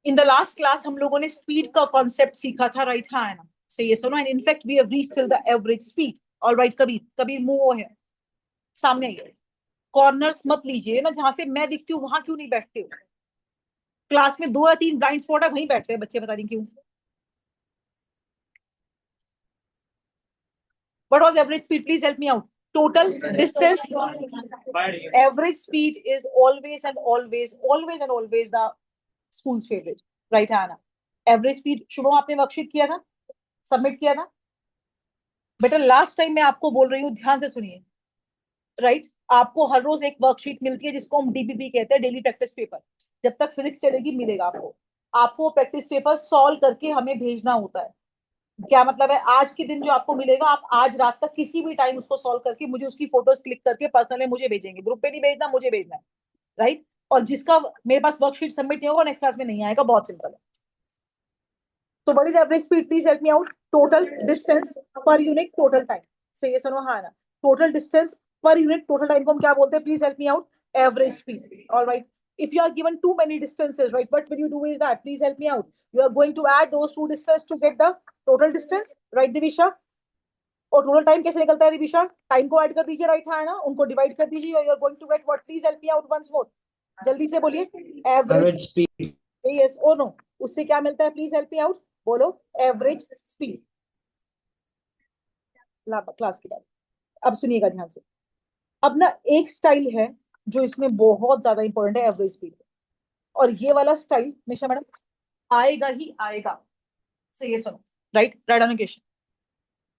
In the last class हम लोगों ने स्पीड का कॉन्सेप्ट सीखा था, राइट? हाँ है ना? से ये सुनो, and in fact we have reached till the average speed. All right, Kabir Kabir move है सामने आइए। कॉर्नर्स मत लीजिए ना, जहां से मैं दिखती हूँ वहां क्यों नहीं बैठते हो? क्लास में 2 या 3 ब्लाइंड स्पॉट है, वहीं बैठते हैं बच्चे, पता नहीं क्यों। What was average speed? Please help me out. Total distance. Average speed is always and always, always and always the school's favorite. Right, Hannah? Average speed. Shubham, आपने वर्कशीट किया था, सबमिट किया था बेटा? लास्ट टाइम मैं आपको बोल रही हूँ, ध्यान से सुनिए। राइट, आपको हर रोज एक वर्कशीट मिलती है जिसको हम डीपीपी कहते हैं, डेली प्रैक्टिस पेपर। जब तक फिजिक्स चलेगी मिलेगा आपको। आपको प्रैक्टिस पेपर सॉल्व करके हमें भेजना होता है। क्या मतलब है? आज के दिन जो आपको मिलेगा, आप आज रात तक किसी भी टाइम उसको सॉल्व करके मुझे उसकी फोटोज क्लिक करके पर्सनली मुझे भेजेंगे। ग्रुप पे नहीं भेजना, मुझे भेजना है। राइट? और जिसका मेरे पास वर्कशीट सबमिट नहीं होगा, नेक्स्ट क्लास में नहीं आएगा। बहुत सिंपल है। तो what is average speed? Please help me out. Total distance per unit total time. से ये सुनो, हाँ ना? Total distance per unit total time को हम क्या बोलते हैं? Please help me out. Average speed. Alright, if you are given too many distances, right, what will you do is that, please help me out, you are going to add those two distances to get the total distance, right Divisha? और total time कैसे निकलता है Divisha? Time को add कर दीजिए, right है ना? उनको डिवाइड कर दीजिए, you are going to get what? Please help me out once more, जल्दी से बोलिए। Average speed. यस और नो? उससे क्या मिलता है? प्लीज हेल्प मी आउट, बोलो। Average speed. क्लास की बात। अब सुनिएगा ध्यान से। अब ना एक स्टाइल है जो इसमें बहुत ज्यादा इंपॉर्टेंट है एवरेज स्पीड। और ये वाला स्टाइल निशा मैडम आएगा ही आएगा। से ये सुनो, राइट? Right on question.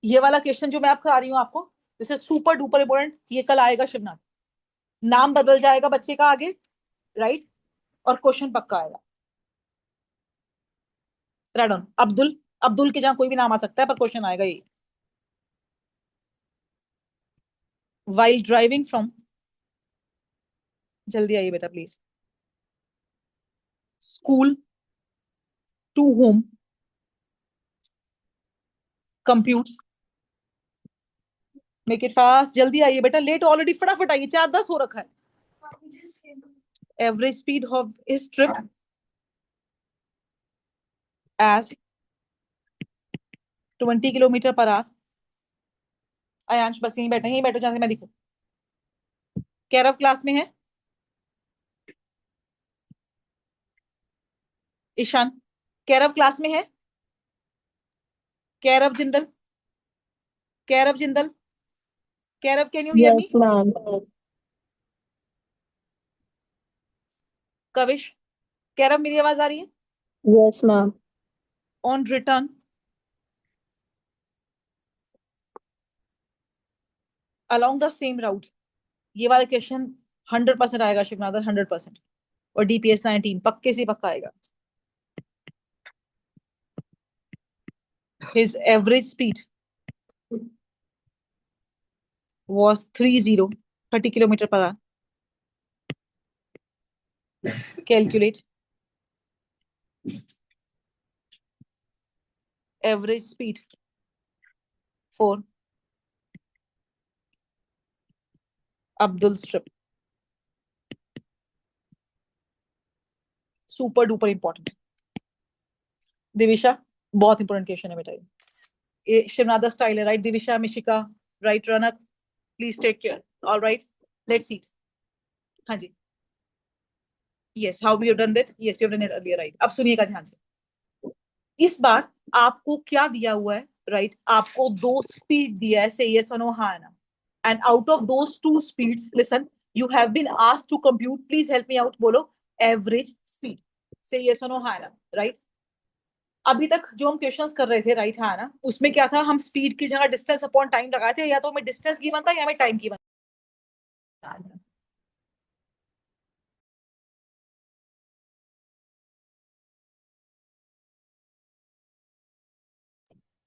ये वाला क्वेश्चन जो मैं आपको आ रही हूँ आपको, this is super duper important. ये कल आएगा शिवनाथ। नाम बदल जाएगा बच्चे का आगे, राइट? और क्वेश्चन पक्का आएगा। Right on. अब्दुल, अब्दुल के जहां कोई भी नाम आ सकता है, पर क्वेश्चन आएगा ये। वाइल ड्राइविंग फ्रॉम, जल्दी आइए बेटा please, school to home compute, make it fast. जल्दी आइए बेटा, लेट ऑलरेडी, फटाफट आइए, 4:10 हो रखा है। एवरेज स्पीड ऑफ इस trip as 20 kilometre per hour. Ayansh बस यहीं बैठो जहां से मैं दिखूं। कैरव क्लास में है? ईशान, कैरव क्लास में है? Kairav Jindal, Kairav Jindal, Kairav, can you hear me? Yes, ma'am. Kavish, Kairav मेरी आवाज आ रही है? Yes, ma'am. On return along the same route. ये वाला क्वेश्चन 100% आएगा शिवनाथर, 100%। और डीपीएस 19 पक्के से पक्का आएगा। His average speed was 30 kilometre per hour. Calculate average speed for Abdul strip. Super duper important. Divisha, बहुत इंपॉर्टेंट क्वेश्चन है बेटा ये शिवनाथ स्टाइल है, right? Divisha, Mishika, right? Ranak, please take care. All right, let's see. हाँ जी, yes, how we have done that? Yes, you have done it earlier, right? अब सुनिएगा ध्यान से। इस बार आपको क्या दिया हुआ है? राइट, आपको 2 स्पीड दिया है, से यस और नो, हाँ ना? And out of those 2 speeds, listen, you have been asked to compute, please help me out, बोलो। Average speed. से यस और नो, हाँ ना? राइट? अभी तक जो हम क्वेश्चंस कर रहे थे, राइट, हाँ ना, उसमें क्या था? हम स्पीड की जगह डिस्टेंस अपॉन टाइम लगाए थे, या तो हमें डिस्टेंस गिवन था या हमें टाइम गिवन था।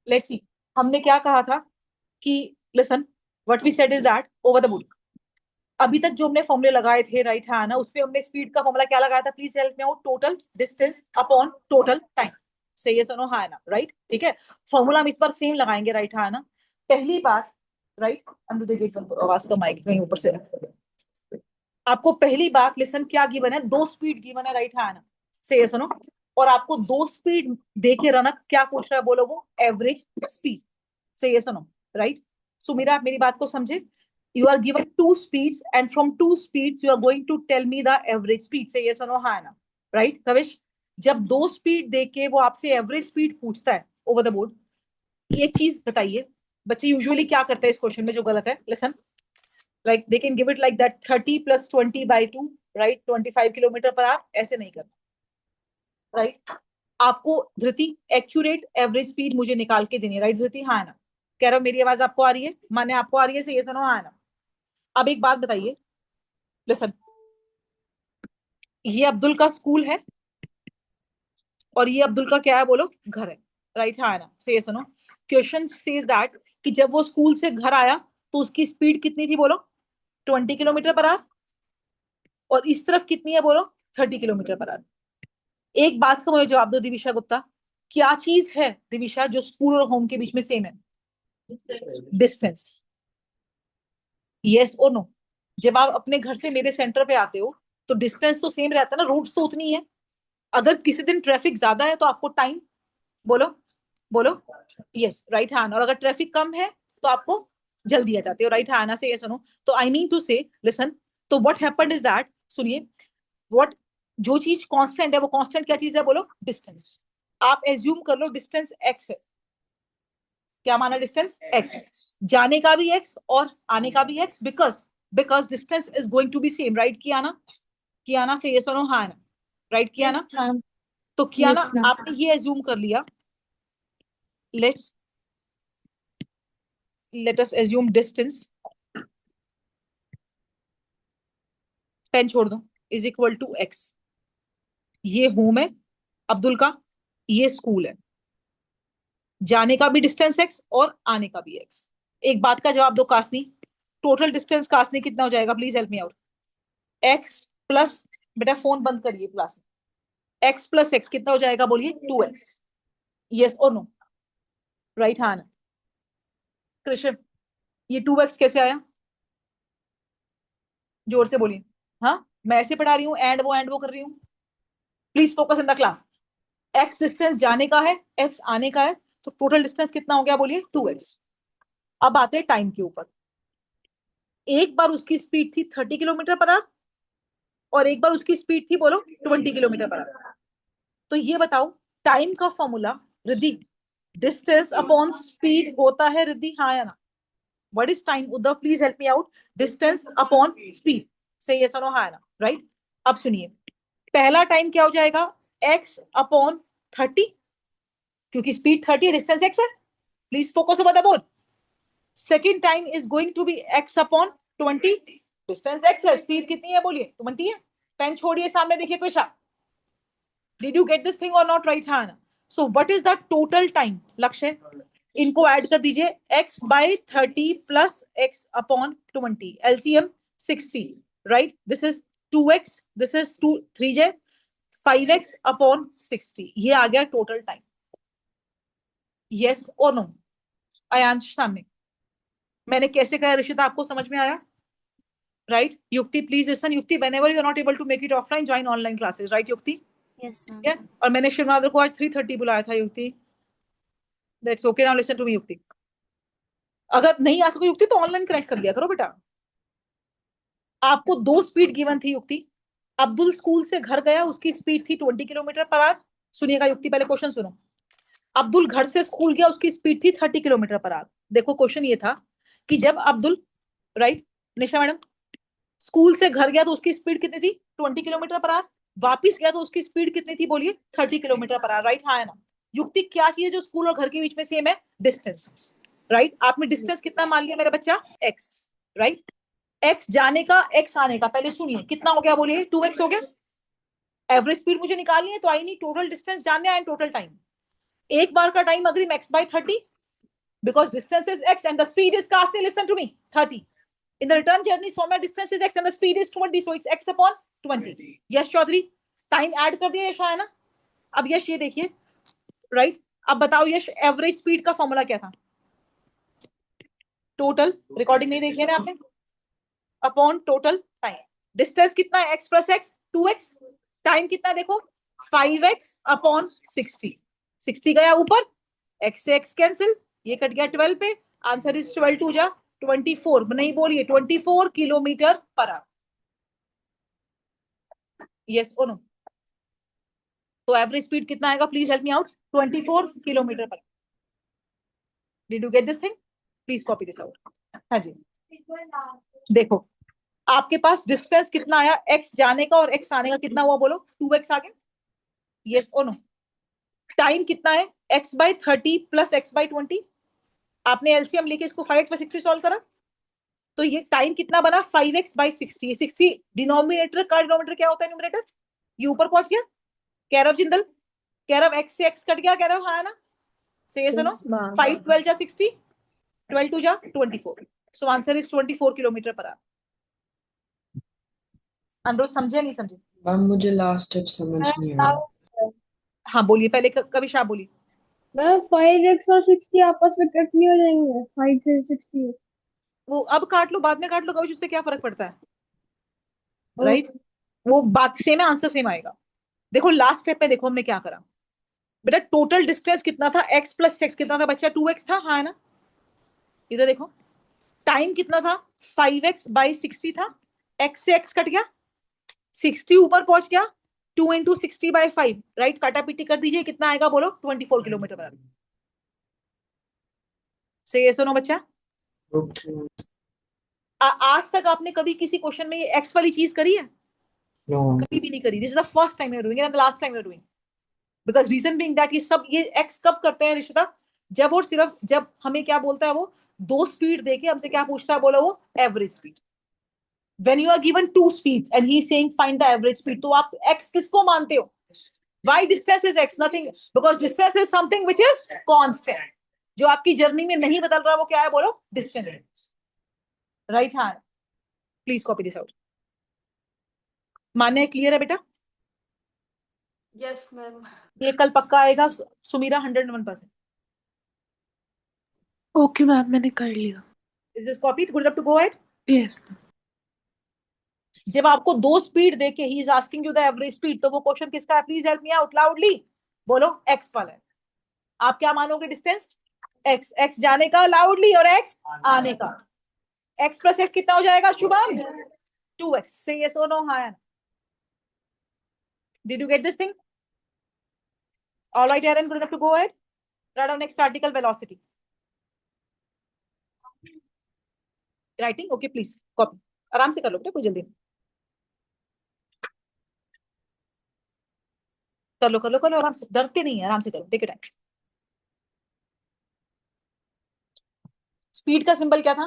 लेट्स सी, हमने क्या कहा था कि listen, what we said is that over the book, अभी तक जो हमने फॉर्मूले लगाए थे, राइट, हाँ ना, उसपे हमने स्पीड का फॉर्मूला क्या लगाया था? Please help me out. Total distance upon total time. सही है, सुनो, हाँ ना? राइट, ठीक है। फॉर्मूला हम इस बार सेम लगाएंगे, राइट, हाँ ना? पहली बार, राइट, अंडर द गेट, आवाज का माइक कहीं ऊपर से। आपको पहली बार लिसन क्या गिवन है? 2 स्पीड गिवन है, राइट, हाँ ना? से ये सुनो, और आपको दो स्पीड दे के रनक क्या पूछ रहा है, बोलो वो एवरेज स्पीड। सही है, सुनो, राइट। सो मेरा, आप मेरी बात को समझे, you are given two speeds and from two speeds you are going to tell me the average speed। से yes or no, हाँ ना, राइट कविश। जब दो स्पीड देके वो आपसे एवरेज स्पीड पूछता है ओवर द बोर्ड, एक चीज बताइए बच्चे यूजुअली क्या करते हैं इस क्वेश्चन में जो गलत है, listen, like they can give it like that 30 + 20/2, right, 25 kilometre per our, ऐसे नहीं करना, राइट। आपको धृति एक्यूरेट एवरेज स्पीड मुझे निकाल के देनी है, राइट धृति, हाँ ना, कह रहा हूं मेरी आवाज आपको आ रही है, माने आपको आ रही है, से ये सुनो, हाँ ना। अब एक बात बताइए, लिसन, ये अब्दुल का स्कूल है और ये अब्दुल का क्या है, बोलो, घर है, राइट, हाँ ना, से ये सुनो, क्वेश्चन सेज दैट कि जब वो स्कूल से घर आया तो उसकी स्पीड कितनी थी, बोलो 20 किलोमीटर पर आवर, और इस तरफ कितनी है, बोलो 30 किलोमीटर पर आवर। एक बात का मुझे जवाब दो दिविशा गुप्ता, क्या चीज है दिविशा जो स्कूल और होम के बीच में सेम है? डिस्टेंस। यस और नो? जब आप अपने घर से मेरे सेंटर पे आते हो तो डिस्टेंस तो सेम रहता है ना, रूट्स तो उतनी है। अगर किसी दिन ट्रैफिक ज्यादा है तो आपको टाइम, बोलो, बोलो, यस, राइट हैंड, और अगर ट्रैफिक कम है तो आपको जल्दी आ जाते हो, राइट हैंड से ये सुनो। तो आई मीन टू से, लिसन, तो व्हाट हैपेंड इज दैट, सुनिए, व्हाट, जो चीज कांस्टेंट है वो कांस्टेंट क्या चीज है, बोलो डिस्टेंस। आप एज्यूम कर लो डिस्टेंस एक्स है, क्या माना, डिस्टेंस एक्स, जाने का भी एक्स और आने का भी x, because because distance is going to be same, write किया ना, किया ना, से ये सुनो, हाँ ना, राइट किया ना, तो किया ना, आपने ये एज्यूम कर लिया, let's let us assume distance, pen छोड़ दो, इज इक्वल टू एक्स। ये होम है अब्दुल का, ये स्कूल है, जाने का भी डिस्टेंस एक्स और आने का भी एक्स। एक बात का जवाब दो कासनी, टोटल डिस्टेंस कासनी कितना हो जाएगा, please help me out. X plus, बेटा फोन बंद करिए क्लास में, एक्स प्लस एक्स कितना हो जाएगा, बोलिए 2x। यस और नो, राइट, हाँ ना। कृष्ण, ये 2x कैसे आया, जोर से बोलिए। हाँ, मैं ऐसे पढ़ा रही हूँ, एंड वो कर रही हूँ, please focus in the class. X distance जाने का है, एक्स आने का है, तो टोटल डिस्टेंस कितना हो गया, बोलिए 2x। अब आते हैं टाइम के ऊपर। एक बार उसकी स्पीड थी 30 किलोमीटर पर आवर और एक बार उसकी स्पीड थी, बोलो 20 किलोमीटर पर आवर। तो ये बताओ, टाइम का formula, Riddhi, distance upon speed होता है, रिद्धि हाँ या ना? What is time, Uddhav please help me out, distance upon speed, से ये सुनो, हाँ या ना, राइट। अब सुनिए, पहला टाइम क्या हो जाएगा, x अपॉन 30, क्योंकि स्पीड 30 है, डिस्टेंस x है, please focus over the board. Second time is going to be x upon 20, distance x है, स्पीड कितनी है, बोलिए 20 है। पेन छोड़िए, सामने देखिए Krisha, did you get this thing और not, right hand. So what is the total time, Lakshya, इनको ऐड कर दीजिए, x/30 plus x upon 20, LCM 60, right, this is 2x, this is 3j, 5x upon 60, ये आ गया टोटल टाइम। यस और no, Aayansh सामने, मैंने कैसे कहा ऋषिता, आपको समझ में आया, राइट। युक्ति प्लीज लिसन, युक्ति whenever you are not able to make it offline, join online classes, right युक्ति? Yes, ma'am. Yeah? और मैंने शिवनाथ को आज 3:30 बुलाया था, Yukti, that's okay, now listen to me Yukti, अगर नहीं आ सको युक्ति तो ऑनलाइन कनेक्ट कर लिया करो बेटा। आपको दो स्पीड गिवन थी युक्ति, अब्दुल स्कूल से घर गया, उसकी स्पीड थी 20 किलोमीटर पर आवर। सुनिएगा युक्ति, पहले क्वेश्चन सुनो, अब्दुल घर से स्कूल गया, उसकी स्पीड थी 30 किलोमीटर पर आवर। देखो क्वेश्चन ये था कि जब अब्दुल, राइट निशा मैडम, स्कूल से घर गया तो उसकी स्पीड कितनी थी, 20 किलोमीटर पर आवर, वापिस गया तो उसकी स्पीड कितनी थी, बोलिए 30 किलोमीटर पर आवर, राइट हाँ है ना। युक्ति क्या चीज है जो स्कूल और घर के बीच में सेम है, डिस्टेंस, राइट। आपने डिस्टेंस कितना मान लिया मेरा बच्चा, x, राइट, x जाने का, x आने का, पहले सुनिए कितना हो गया, बोलिए 2x हो गया। एवरेज स्पीड मुझे निकालनी है तो आई नी टोटल डिस्टेंस जानना है एंड टोटल टाइम। एक बार का time agree x/30 because distance is x and the speed is, Kasni listen to me, 30. In the return journey so my distance is x and the speed is 20, so it's x upon 20. Yash Chaudhary, time add कर दिया यश, है ना। अब यश ये देखिए, right, अब बताओ यश, average speed का फॉर्मूला क्या था, टोटल, रिकॉर्डिंग नहीं देखी है ना आपने, अपॉन टोटल टाइम। डिस्टेंस कितना है, x plus x 2x, time कितना है देखो 5x अपॉन 60। 60 गया ऊपर, x से x कैंसिल, ये कट गया 12 पे, आंसर इज 12 टू जा 24, नहीं बोलिए 24 किलोमीटर पर आवर। यस और नो? तो एवरेज स्पीड कितना आएगा, please help me out, 24 kilometre per. Did you get this thing? Please copy this out. हाँ जी, देखो आपके पास डिस्टेंस कितना आया, x जाने का और x आने का कितना हुआ बोलो, 2x आ गया। यस और नो? टाइम कितना है, x/30 प्लस x/20। आपने एलसीएम लेके इसको 5x/60 सॉल्व करा, तो ये टाइम कितना बना, 5x/60। 60 डिनोमिनेटर का डिनोमिनेटर क्या होता है, न्यूमरेटर, ये ऊपर पहुंच गया। कैरव जिंदल, कैरव x से x कट गया, कैरव हाँ ना, से सुनो, 5 12 जा 60, 12 2 जा 24, so answer is 24 kilometre per our. अनुरोध समझे नहीं समझे? मैम मुझे लास्ट स्टेप समझ नहीं आया। हाँ बोलिए, पहले कविशा बोली। मैम 5x और 60 आपस में कट नहीं हो जाएंगे, 5 से 60? वो अब काट लो, बाद में काट लो, कविश, उससे क्या फर्क पड़ता है, राइट? वो बात सेम है, आंसर सेम आएगा। देखो लास्ट स्टेप में देखो हमने क्या करा बेटा, टोटल डिस्टेंस कितना था, x प्लस x कितना था बच्चा, 2x था, हाँ है ना? इधर देखो टाइम कितना था, 5x/60 था, x से x कट गया, 60 ऊपर पहुंच गया, 2 इंटू 60/5, राइट? काटा पीटी कर दीजिए, कितना आएगा बोलो, 24 किलोमीटर पर आवर। सही है, सुनो बच्चा। ओके। आज तक आपने कभी किसी क्वेश्चन में ये x वाली चीज करी है? नो। कभी भी नहीं करी। This is the first time you are doing it and the last time you are doing, because reason being that ये x कब करते हैं रिश्ता, जब और सिर्फ जब हमें क्या बोलता है वो, दो स्पीड देके हमसे क्या पूछता है बोला, वो average speed. when you are given two speeds and he is saying find the average speed, तो आप x किसको मानते हो? why distance is x? nothing, because distance is something which is constant, जो आपकी जर्नी में नहीं बदल रहा, वो क्या है बोलो, distance. Right hand, please copy this out. मान्य क्लियर है बेटा? Yes ma'am. ये कल पक्का आएगा सुमीरा, 101%। ओके मैम, मैंने कर लिया। Is this copied, good enough to go ahead? Yes. जब आपको दो स्पीड देके ही is asking you the average speed, तो वो क्वेश्चन किसका है, please help me out loudly बोलो, एक्स वाला है। आप क्या मानोगे, डिस्टेंस एक्स, एक्स जाने का लाउडली और एक्स आने का, एक्स प्लस एक्स कितना हो जाएगा शुभम, 2x। से यस और नो, हाँ? Did you get this thing? All right Aaron, good enough to go ahead, write down next article, velocity writing. Okay please copy, आराम से कर लो बेटा, कोई जल्दी नहीं। कर लो कर लो कर लो, आराम से, डरते नहीं है, आराम से करो, टेक इट टाइम। स्पीड का सिंबल क्या था,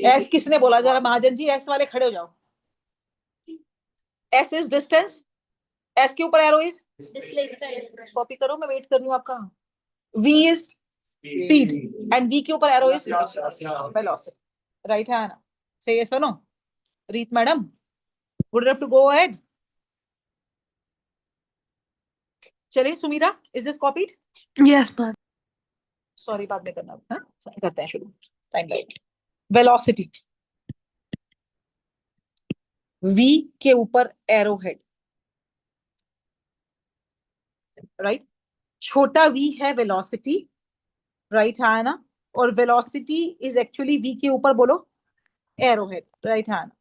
एस किसने बोला, जरा महाजन जी, एस वाले खड़े हो जाओ। एस इज डिस्टेंस, एस के ऊपर एरो इज डिस्प्लेसमेंट, कॉपी करो, मैं वेट कर रही हूँ आपका। v is speed and v के ऊपर एरो इज वेलोसिटी, राइट है ना? से यस और no? Reet madam, good enough to go ahead. चलिए Sumira, is this copied? Yes ma'am. Sorry, बाद में करना, हाँ करते हैं शुरू, टाइम लाइट। वेलोसिटी, v के ऊपर एरो हेड, राइट? छोटा v है वेलोसिटी, राइट है ना? और वेलोसिटी इज एक्चुअली v के ऊपर बोलो एरो हेड, राइट है ना?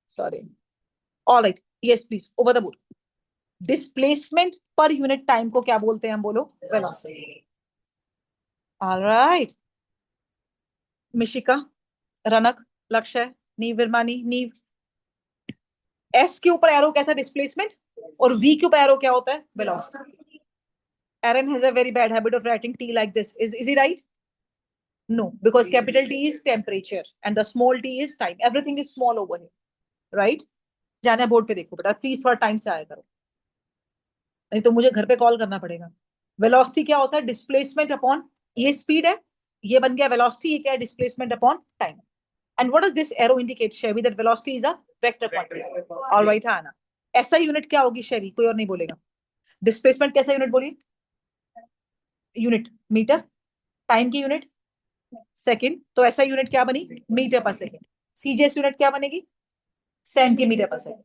Sorry, all right, yes please, over the board. Displacement per unit time को क्या बोलते हैं हम, बोलो, वेलोसिटी। ऑलराइट, मिशिका, रनक, लक्ष्य, नीव, विरमानी, नीव, एस के ऊपर एरो क्या था, डिस्प्लेसमेंट, और वी के ऊपर एरो क्या होता है, velocity. Aaron has a very bad habit of writing T like this, is he right? No, because capital T is temperature and the small t is time. Everything is small over here, right? जाना board पे देखो बेटा, please थोड़ा time से आया करो, नहीं तो मुझे घर पे कॉल करना पड़ेगा। वेलोसिटी क्या होता है, डिस्प्लेसमेंट अपॉन, ये स्पीड है, ये बन गया वेलोसिटी, ये क्या है, displacement upon time. And what does this arrow indicate Shevi, that velocity is a vector quantity. Alright है ना? ऐसा यूनिट क्या होगी शेवी, कोई और नहीं बोलेगा। डिस्प्लेसमेंट कैसा यूनिट बोलिए, यूनिट मीटर, टाइम की यूनिट सेकंड, तो ऐसा यूनिट क्या बनी, मीटर पर सेकंड। सीजीएस यूनिट क्या बनेगी, सेंटीमीटर पर सेकंड।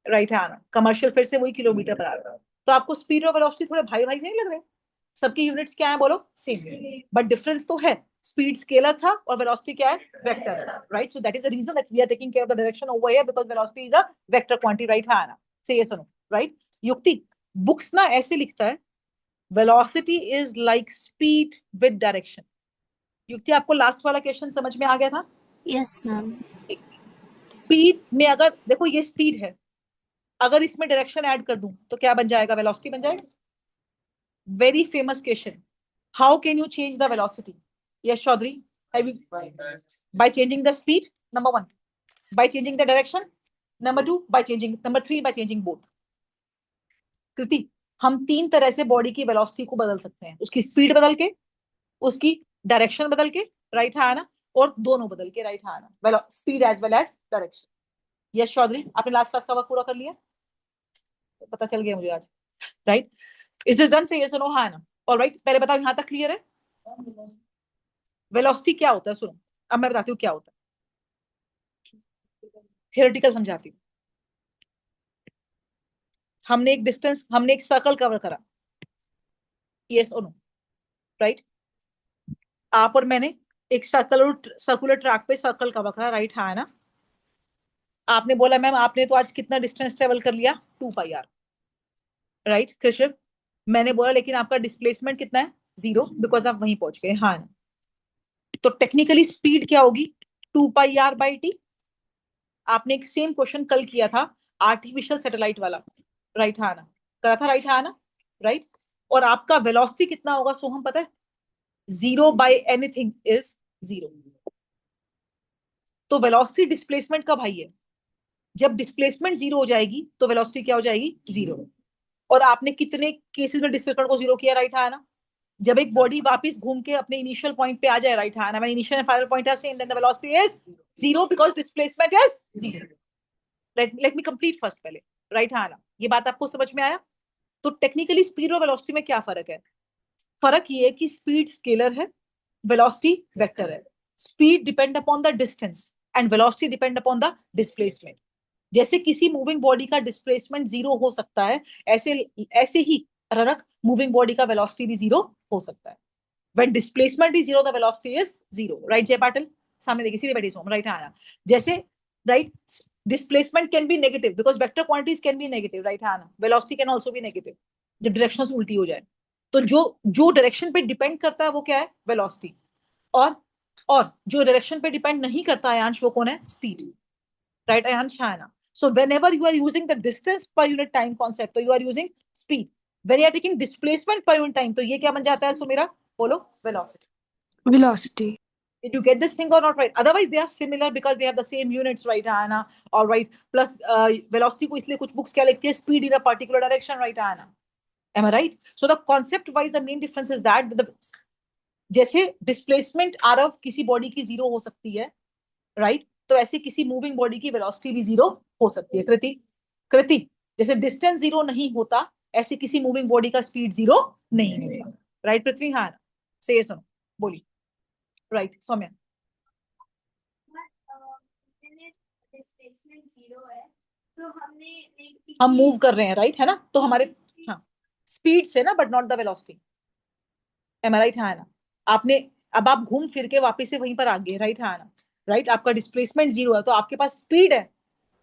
राइट है आना, कमर्शियल फिर से वही किलोमीटर पर आ रहा है। तो आपको स्पीड और वेलोसिटी थोड़े भाई भाई से नहीं लग रहे, सबकी यूनिट्स क्या है बोलो, सेम, बट डिफरेंस तो है। स्पीड स्केलर था और वेलोसिटी क्या है, वेक्टर है। Right, so that is the reason that we are taking care of the direction over here because velocity is a vector quantity. Right है आना, से ये सुनो। राइट, युक्ति बुक्स ना ऐसे लिखता है, velocity is like speed with direction. युक्ति आपको लास्ट वाला क्वेश्चन समझ में आ गया था? Yes ma'am. स्पीड में अगर देखो ये स्पीड है, अगर इसमें डायरेक्शन ऐड कर दूं तो क्या बन जाएगा, वेलोसिटी बन जाएगा। Very famous question, how can you change the velocity? Yes Chaudhary, have you, by changing the speed, number 1, by changing the direction, number 2, by changing, number 3, by changing both। कृति, हम 3 तरह से बॉडी की वेलोसिटी को बदल सकते हैं, उसकी स्पीड बदल के, उसकी डायरेक्शन बदल के, राइट है ना, और दोनों बदल के, राइट है ना, speed as well as direction. Yes Chaudhary, आपने लास्ट क्लास का वर्क पूरा कर लिया, पता चल गया मुझे आज। Right, is this done, say yes और नो, हाँ ना? ऑलराइट, पहले बताओ यहां तक क्लियर है? वेलोसिटी क्या होता है सुनो, अब मैं बताती हूँ क्या होता है, थियोरेटिकल समझाती हूँ। हमने एक डिस्टेंस, हमने एक सर्कल कवर करा, यस और नो, राइट? आप और मैंने एक सर्कुलर ट्रैक पे सर्कल कवर करा, राइट है ना? आपने बोला मैम आपने तो आज कितना डिस्टेंस ट्रेवल कर लिया, 2πr, राइट कृष्ण? मैंने बोला लेकिन आपका डिस्प्लेसमेंट कितना है, 0, बिकॉज आप वहीं पहुंच गए, हाँ ना? तो टेक्निकली स्पीड क्या होगी, 2πr/t। आपने एक सेम क्वेश्चन कल किया था आर्टिफिशियल सैटेलाइट वाला, राइट है ना? करा था, राइट है ना? राइट, और आपका वेलोसिटी कितना होगा सोहम पता है, 0/anything इज 0। तो वेलोसिटी डिस्प्लेसमेंट का भाई है, जब डिस्प्लेसमेंट 0 हो जाएगी तो वेलोसिटी क्या हो जाएगी, 0। और आपने कितने केसेस में डिस्प्लेसमेंट को 0 किया, राइट है ना? जब एक बॉडी वापस घूम के अपने इनिशियल पॉइंट पे आ जाए, राइट है ना, when initial and final point are same then the velocity is 0 because displacement is 0। Let me complete first पहले, राइट है ना? ये बात आपको समझ में आया? तो टेक्निकली स्पीड और वेलोसिटी में क्या फर्क है? फर्क ये है कि स्पीड स्केलर है, वेलोसिटी वेक्टर है। Speed depend upon the distance and velocity depend upon the displacement. जैसे किसी मूविंग बॉडी का डिस्प्लेसमेंट 0 हो सकता है, ऐसे ऐसे ही रनक मूविंग बॉडी का वेलोसिटी भी 0 हो सकता है। When displacement is 0, the velocity is 0, right जय पाटिल? सामने देखिए, सीधे बैठिए सोम, राइट आना। जैसे right, displacement can be negative because vector quantities can be negative, right आना। Velocity can also be negative जब डायरेक्शन उल्टी हो जाए। तो जो जो डायरेक्शन पे डिपेंड करता है वो क्या है, वेलोसिटी। और जो डायरेक्शन पे डिपेंड नहीं करता आयांश, वो कौन है, स्पीड, राइट आयांश है ना? So whenever you are using the distance per unit time concept, तो you are using speed. When you are taking displacement per unit time, तो ये क्या बन जाता है सुमेरा, बोलो, velocity. Velocity. Did you get this thing or not, right? Otherwise they are similar because they have the same units, right Anna? All right, plus velocity को इसलिए कुछ books क्या लिखती है, speed in a particular direction, right Anna? Am I right? So the concept wise the main difference is that the जैसे displacement Aarav किसी body की 0 हो सकती है, राइट? तो ऐसे किसी मूविंग बॉडी की वेलोसिटी भी 0 हो सकती है। कृति, कृति, जैसे डिस्टेंस 0 नहीं होता, ऐसे किसी मूविंग बॉडी का स्पीड 0 नहीं होता, राइट पृथ्वी? हाँ, से ये सुनो, बोली, राइट सौम्या? डिस्प्लेसमेंट 0 है तो हमने हम मूव कर रहे हैं, राइट है ना? तो हमारे, हाँ, स्पीड से ना, but not the velocity. Am I right? हाँ ना? आपने, अब आप घूम फिर के वापस से वहीं पर आ गए, राइट? हाँ ना? राइट, आपका डिस्प्लेसमेंट 0 है तो आपके पास स्पीड है,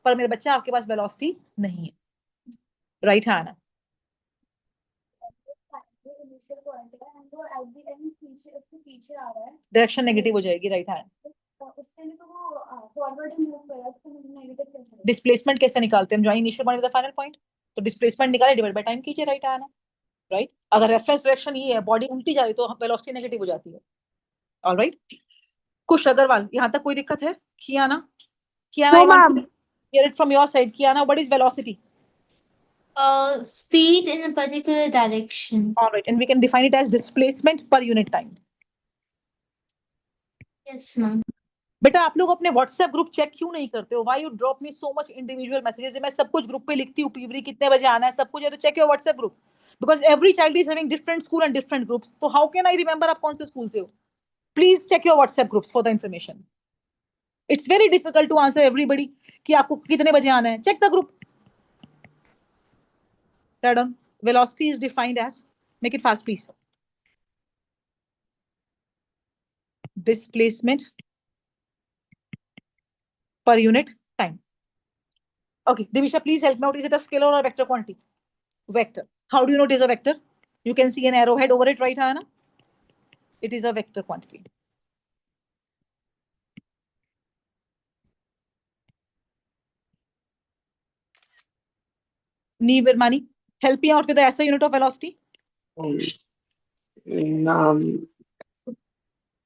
पर मेरे बच्चे आपके पास वेलोसिटी नहीं है, राइट? हाँ ना? इनिशियल पॉइंट है एंड वो एट द एंड पीछे उसके पीछे आ रहा है, डायरेक्शन नेगेटिव हो जाएगी, राइट? हाँ, उसके लिए तो वो फॉरवर्ड मूव कर रहा है तो नेगेटिव कैसे? डिस्प्लेसमेंट कैसे निकालते हैं हम, जो initial point with the final point, तो डिस्प्लेसमेंट निकाले डिवाइड बाय टाइम कीजिए, राइट? आना, राइट? अगर रेफरेंस डायरेक्शन ये है, बॉडी उल्टी जा रही तो वेलोसिटी नेगेटिव हो जाती है, ऑलराइट? कुश अग्रवाल, यहां तक कोई दिक्कत है? Kiyana, Kiyana, I want to hear it from your side. Kiyana, what is velocity? Speed in a particular direction. All right, and we can define it as displacement per unit time. Yes ma'am. बेटा आप लोग अपने व्हाट्सएप ग्रुप चेक क्यों नहीं करते हो? Why you drop me so much individual messages? मैं सब कुछ ग्रुप पे लिखती हूँ, पीवरी कितने बजे आना है, सब कुछ है, तो check your WhatsApp group because every child is having different school and different groups. तो हाउ कैन आई रिमेंबर आप कौन से स्कूल से हो? Please check your WhatsApp groups for the information. It's very difficult to answer everybody कि आपको कितने बजे आना है. Check the group. Right on. Velocity is defined as, make it fast please. Displacement per unit time. Okay, Divisha, please help me out. Is it a scalar or a vector quantity? Vector. How do you know it is a vector? You can see an arrowhead over it, right, Hannah? It is a vector quantity. Neve Virmani, help me out with the SI unit of velocity.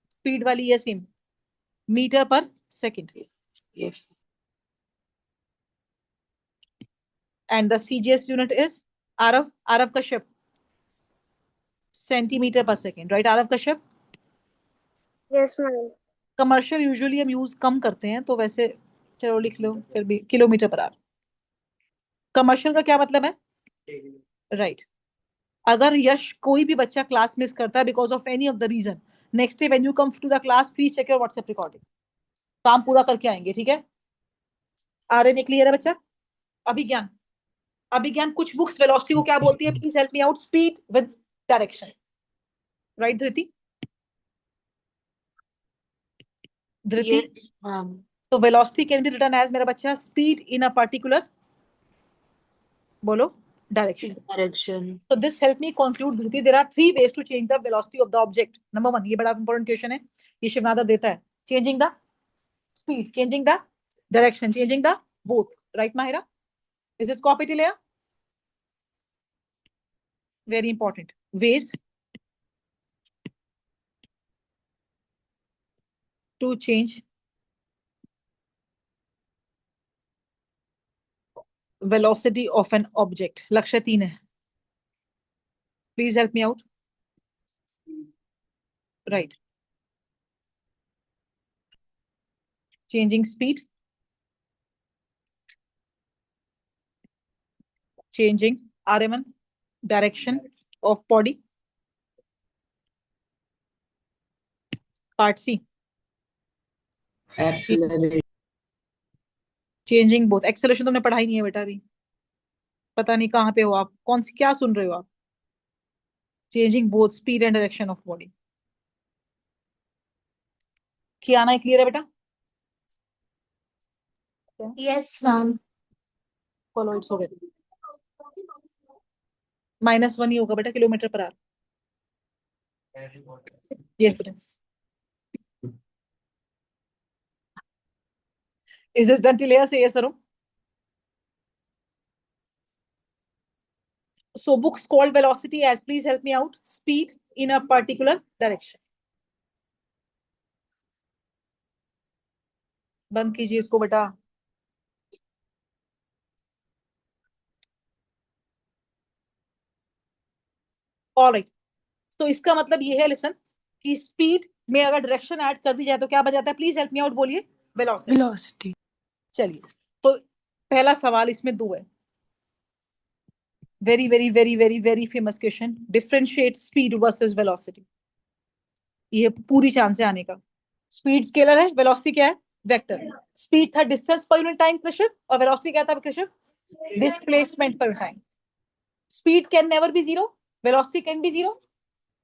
Speed wali है same. Meter per second. Yes. And the CGS unit is Arav Kashyap. Centimeter per second, right? Arav Kashyap. Yes, ma'am. Commercial usually हम use कम करते हैं, तो वैसे चलो लिख लो फिर भी किलोमीटर पर आवर. कमर्शियल का क्या मतलब है? राइट. अगर यश कोई भी बच्चा क्लास मिस करता है because of any of the reason, next day when you come to the class please check your WhatsApp recording. काम पूरा करके आएंगे, ठीक है? आर्यन ने क्लियर है बच्चा? अभिज्ञान कुछ बुक्स वेलोसिटी को क्या बोलती है? Please help me out. Speed with direction, right Dhriti? Dhriti, तो velocity can be written as, मेरा बच्चा, स्पीड इन अ पर्टिकुलर, बोलो, direction. So this help me conclude, Dhriti, there are three ways to change the velocity of the object. Number one, ये बड़ा important question है, ये शिवनाथ देता है. Changing the speed, changing the direction, changing the both. Right, Mahira? Is this copy till here? Very important. Ways to change velocity of an object. लक्ष्य 3 है. Please help me out. Right. Changing speed. Changing RMN, direction of body. Part C. Accelerate. Changing both. Acceleration तुमने पढ़ा ही नहीं है बेटा अभी. पता नहीं कहाँ पे हो आप, कौन सी क्या सुन रहे हो आप? Changing both speed and direction of body. क्या आना है? क्लियर है बेटा? Yes, ma'am. फॉलो इट्स हो गया. -1 ही होगा बेटा किलोमीटर पर आवर. यस बेटा. Is this done till here? Say yes or no. So books called velocity as, please help me out, speed in a particular direction. बंद कीजिए इसको बेटा. Alright. तो इसका मतलब ये है, लिसन, कि स्पीड में अगर डायरेक्शन ऐड कर दी जाए तो क्या बन जाता है? प्लीज हेल्प मी आउट, बोलिए. वेलोसिटी. वेलोसिटी. चलिए, तो पहला सवाल इसमें 2 है. Very very very very very famous question. Differentiate speed versus velocity. ये पूरी चांस है आने का. स्पीड स्केलर है, वेलोसिटी क्या है? वेक्टर. स्पीड था distance per unit time Krishna, और वेलोसिटी क्या था कृष्ण? डिस्प्लेसमेंट पर time. Speed can never be zero, velocity can B zero.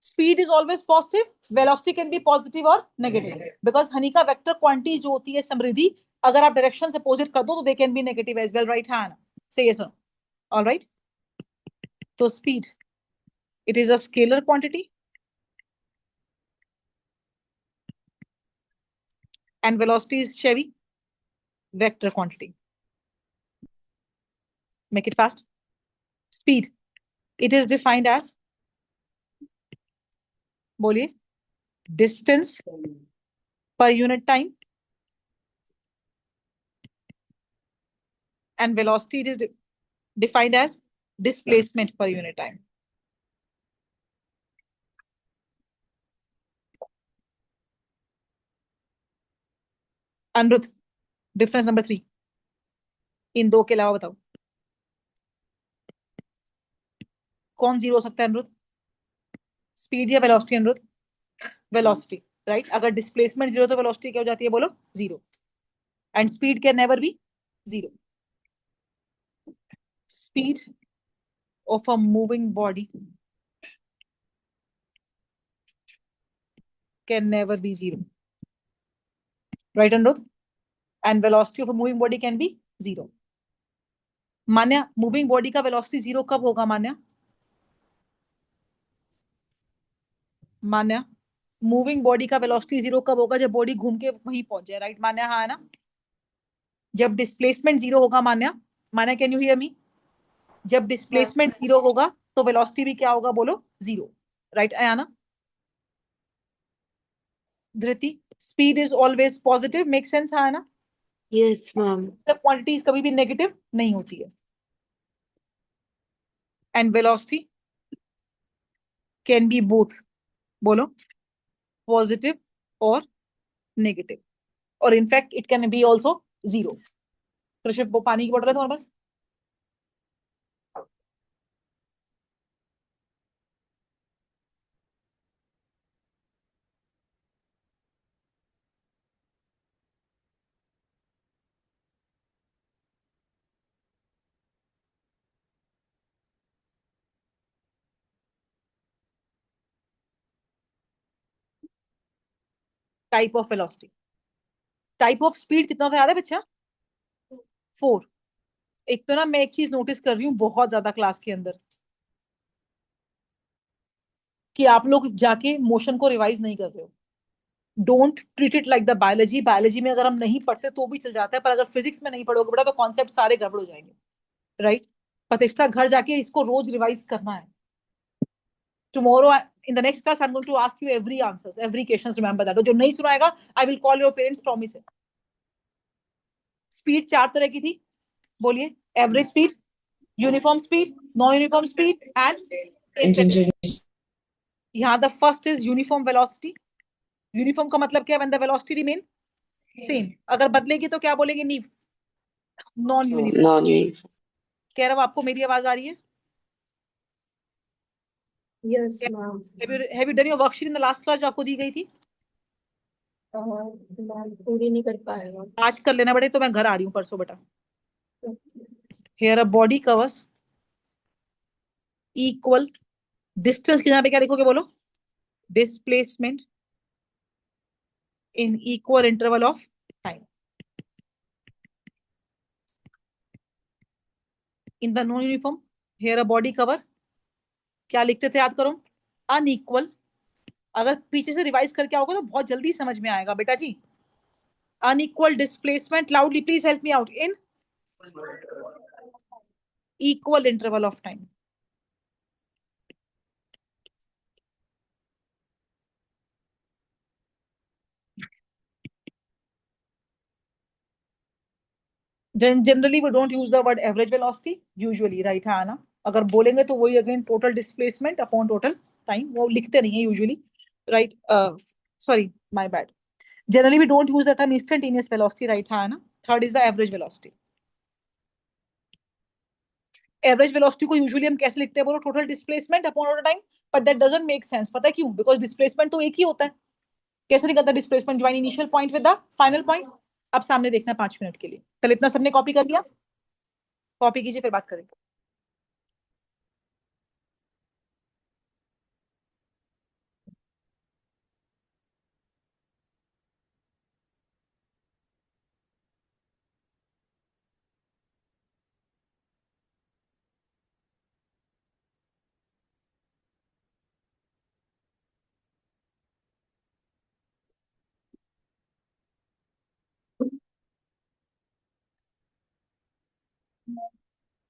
Speed is always positive, velocity can B positive और नेगेटिव, बिकॉज हनी का वेक्टर क्वांटिटी जो होती है समृद्धि, अगर आप डायरेक्शन से अपोजिट कर दो तो they can be negative as well, right? हाँ, से यस. ऑलराइट. तो speed, it is a scalar quantity and velocity is Chevy vector quantity. Make it fast. Speed, it is defined as, बोलिए, distance per unit time, and velocity it is defined as displacement per unit time. Anirudh, difference number 3. इन 2 के अलावा बताओ कौन zero हो सकता है? Anirudh, speed या velocity? Anirudh, velocity. Right? अगर डिस्प्लेसमेंट जीरो तो वेलोसिटी क्या हो जाती है बोलो? Zero. And speed can never be zero. Speed of a moving body can never be zero. Right, Anirudh? And velocity of a moving body can be zero. Manya, moving body का velocity zero कब होगा मान्या? मान्या, moving body का velocity zero कब होगा? जब body घूम के वहीं पहुंच जाए. राइट मान्या? हाँ है ना? जब डिस्प्लेसमेंट जीरो होगा मान्या. मान्या, कैन यू हियर मी? जब डिस्प्लेसमेंट जीरो होगा तो वेलोसिटी भी क्या होगा बोलो? Zero. Right Ayana? Dhriti, speed is always positive. Make sense? हाँ है ना? Yes, ma'am. क्वांटिटीज कभी भी नेगेटिव नहीं होती है. And velocity can be both. बोलो, पॉजिटिव और नेगेटिव. और in fact it can be also zero. Rishabh, वो पानी की बोतल है तुम्हारे पास? Type of velocity. Type of speed कितना था याद है बच्चा? 4. एक तो ना मैं एक चीज नोटिस कर रही हूँ बहुत ज्यादा क्लास के अंदर, कि आप लोग जाके मोशन को रिवाइज नहीं कर रहे हो. Don't treat it like the biology. Biology में अगर हम नहीं पढ़ते तो भी चल जाता है, पर अगर फिजिक्स में नहीं पढ़ोगे बेटा तो कॉन्सेप्ट सारे गड़बड़ हो जाएंगे. राइट? प्रतिष्ठा, घर जाके इसको रोज रिवाइज करना है. Tomorrow, in the next class, I'm going to ask you every answers, every questions. Remember that. और जो नहीं सुनाएगा, I will call your parents. Promise है. स्पीड 4 तरह की थी. बोलिए. Average speed, uniform speed, non uniform speed and यहाँ the first is uniform velocity. Uniform का मतलब क्या है? When the velocity remain same. अगर बदलेगी तो क्या बोलेंगे? नीव. Non uniform. Non uniform. कह रहा हूँ आपको मेरी आवाज आ रही है? Yes, ma'am. Have you done your worksheet in the last class जो आपको दी गई थी? पूरी नहीं कर पाएगा. आज कर लेना बेटे, तो मैं घर आ रही हूँ परसों बेटा. Here a body covers equal distance के यहाँ पे क्या लिखोगे बोलो? Displacement in equal interval of time. In the non-uniform, here a body cover क्या लिखते थे याद करो? Unequal. अगर पीछे से रिवाइज करके आओगे तो बहुत जल्दी समझ में आएगा बेटा जी. Unequal displacement, loudly please help me out, in equal interval of time. Generally we don't use the word average velocity usually, right? हाँ ना? अगर बोलेंगे तो वही again total displacement upon total time. वो लिखते नहीं है usually, right? Sorry, my bad. Generally we don't use the term instantaneous velocity, right? हाँ ना? Third is the average velocity. Average velocity को usually हम कैसे लिखते हैं बोलो? Total displacement upon total time. But that doesn't make sense. पता है क्यों? Because displacement तो एक ही होता है. कैसे निकलता है displacement? Join initial point with the final point. अब सामने देखना 5 मिनट के लिए. कल इतना सबने कॉपी कर लिया? कॉपी कीजिए, फिर बात करेंगे.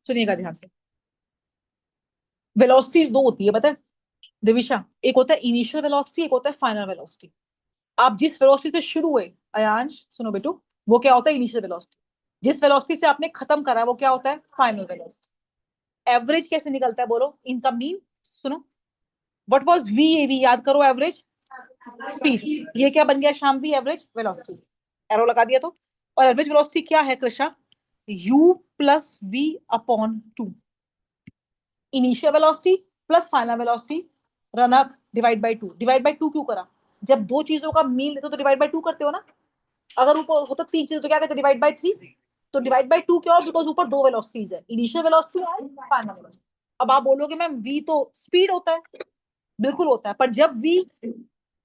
सुनिएगा ध्यान से. वेलोसिटीज दो होती है पता है दिविशा? एक होता है इनिशियल वेलोसिटी, एक होता है फाइनल वेलोसिटी. आप जिस वेलोसिटी से शुरू हुए, अयांश सुनो बेटू, वो क्या होता है? Initial velocity. जिस वेलोसिटी से आपने खत्म करा है वो क्या होता है? Final velocity. एवरेज कैसे निकलता है बोलो? इनका मीन सुनो. What was VAV? याद करो. Average speed. ये क्या बन गया शामवी? Average velocity. एरो लगा दिया तो. और एवरेज वेलोसिटी क्या है Krisha? u plus v upon 2. Initial velocity plus final velocity, रनक डिवाइड बाय 2. डिवाइड बाय 2 क्यों करा? जब दो चीजों का मीन लेते हो तो डिवाइड बाय 2 करते हो ना। अगर ऊपर होता 3 चीजें तो क्या करते, डिवाइड बाय 3। तो डिवाइड बाय 2 क्यों, बिकॉज ऊपर दो वेलोसिटीज है, इनिशियल वेलोसिटी और फाइनल वेलोसिटी। अब आप बोलोगे मैम v तो स्पीड होता है, बिल्कुल होता है, पर जब v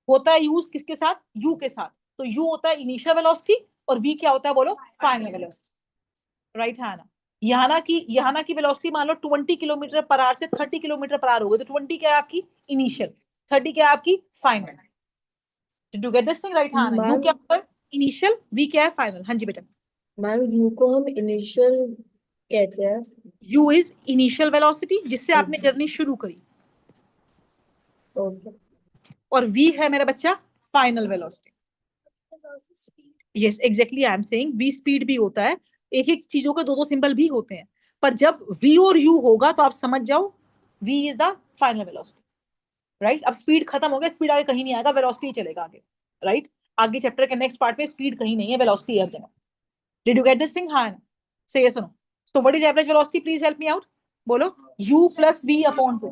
होता है यूज किसके साथ, u के साथ, तो u होता है इनिशियल वेलोसिटी और v क्या होता है बोलो, फाइनल वेलोसिटी। राइट है ना। यहाँ की वेलोसिटी मान लो 20 किलोमीटर पर आवर से 30 किलोमीटर पर आवर हो गई, तो 20 क्या है आपकी इनिशियल, 30 क्या है आपकी final. Did you get this thing right? हाँ ना, u क्या होता है इनिशियल, v क्या है फाइनल। हाँ जी बेटा। मैम यू को हम इनिशियल कहते हैं। u इज इनिशियल वेलोसिटी जिससे आपने जर्नी शुरू करी, ओके। और v है मेरा बच्चा final velocity. Yes exactly, I am saying v speed भी होता है, एक एक चीजों के दो दो सिंबल भी होते हैं, पर जब v और u होगा तो आप समझ जाओ v is the final velocity. Right, अब स्पीड खत्म हो गया, स्पीड आगे कहीं नहीं आएगा, वेलोसिटी चलेगा आगे। राइट, आगे चैप्टर के नेक्स्ट पार्ट में स्पीड कहीं नहीं है, वेलोसिटी हर जगह। Did you get this thing? हाँ, से ये सुनो। So what is average velocity? Please help me out. बोलो u plus v upon 2.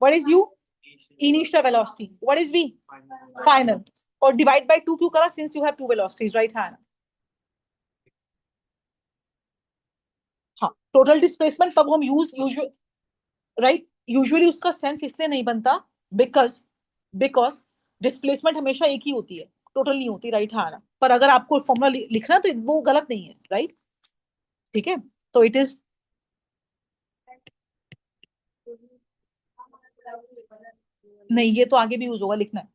What is u? Initial velocity. What is v? Final. और divide by 2 क्यों करा? Since you have two velocities, right? हाँ, हाँ, टोटल डिस्प्लेसमेंट तब हम usually उसका sense इसलिए नहीं बनता बिकॉज डिस्प्लेसमेंट हमेशा एक ही होती है, टोटल नहीं होती। राइट हाँ ना, पर अगर आपको फॉर्मूला लिखना तो वो गलत नहीं है। राइट, ठीक है, तो इट इज नहीं, ये तो आगे भी यूज होगा, लिखना है।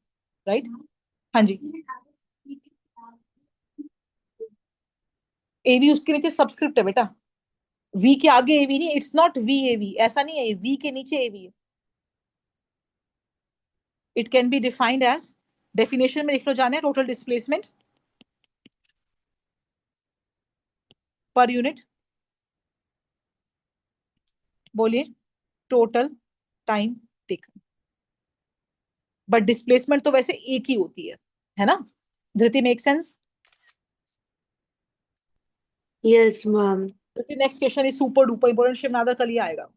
राइट, हाँ जी, एवी उसके नीचे सब्सक्रिप्ट है बेटा, वी के आगे एवी नहीं, इट्स नॉट वी एवी, ऐसा नहीं है, वी के नीचे एवी है। It can be defined as, definition में लिख लो जाने, टोटल डिस्प्लेसमेंट पर यूनिट, बोलिए, total time taken. But displacement तो वैसे एक ही होती है ना? धृति, make sense? Yes ma'am. Dhriti, next question is super duper important, Shiv Nadar कल ही आएगा।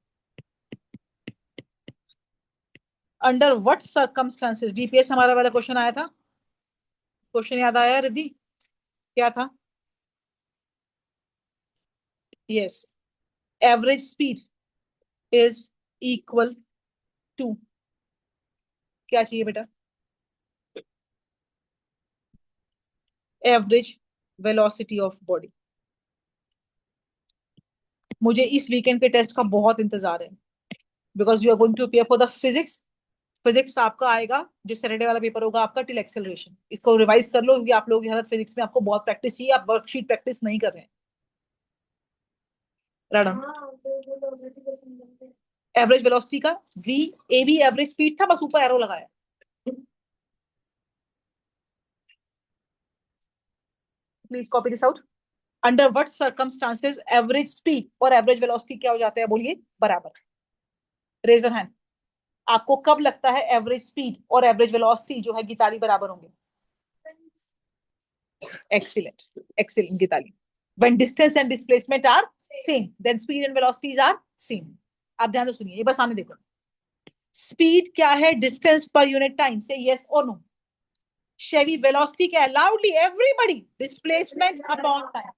अंडर व्हाट सर्कमस्टांसेस, डीपीएस हमारा वाला क्वेश्चन आया था, क्वेश्चन याद आया रिद्धि? क्या था? Yes, average speed is equal to, क्या चाहिए बेटा? Average velocity of body. मुझे इस वीकेंड के टेस्ट का बहुत इंतजार है, because you are going to appear for the physics. Physics आपका आएगा जो सैटरडे वाला पेपर होगा आपका, टिल एक्सेलरेशन। इसको रिवाइज कर लो, क्योंकि आप लोगों की हालत फिजिक्स में आपको बहुत प्रैक्टिस चाहिए, आप वर्कशीट प्रैक्टिस नहीं कर रहे हैं। मैडम, एवरेज वेलोसिटी का v a v average speed था, बस ऊपर एरो लगाया। Please copy this out. Under what circumstances average speed और एवरेज वेलोसिटी क्या हो जाते हैं, बोलिए, बराबर। Raise your hand. आपको कब लगता है एवरेज स्पीड और एवरेज वेलोसिटी जो है गीताली बराबर होंगे? Excellent, excellent Geetali. When distance and displacement are same, then speed and velocities are same. आप ध्यान से सुनिए, ये बस सामने देखो। स्पीड क्या है डिस्टेंस पर यूनिट टाइम से, यस और नो? शेवी, वेलोसिटी क्या है, loudly everybody, displacement upon time.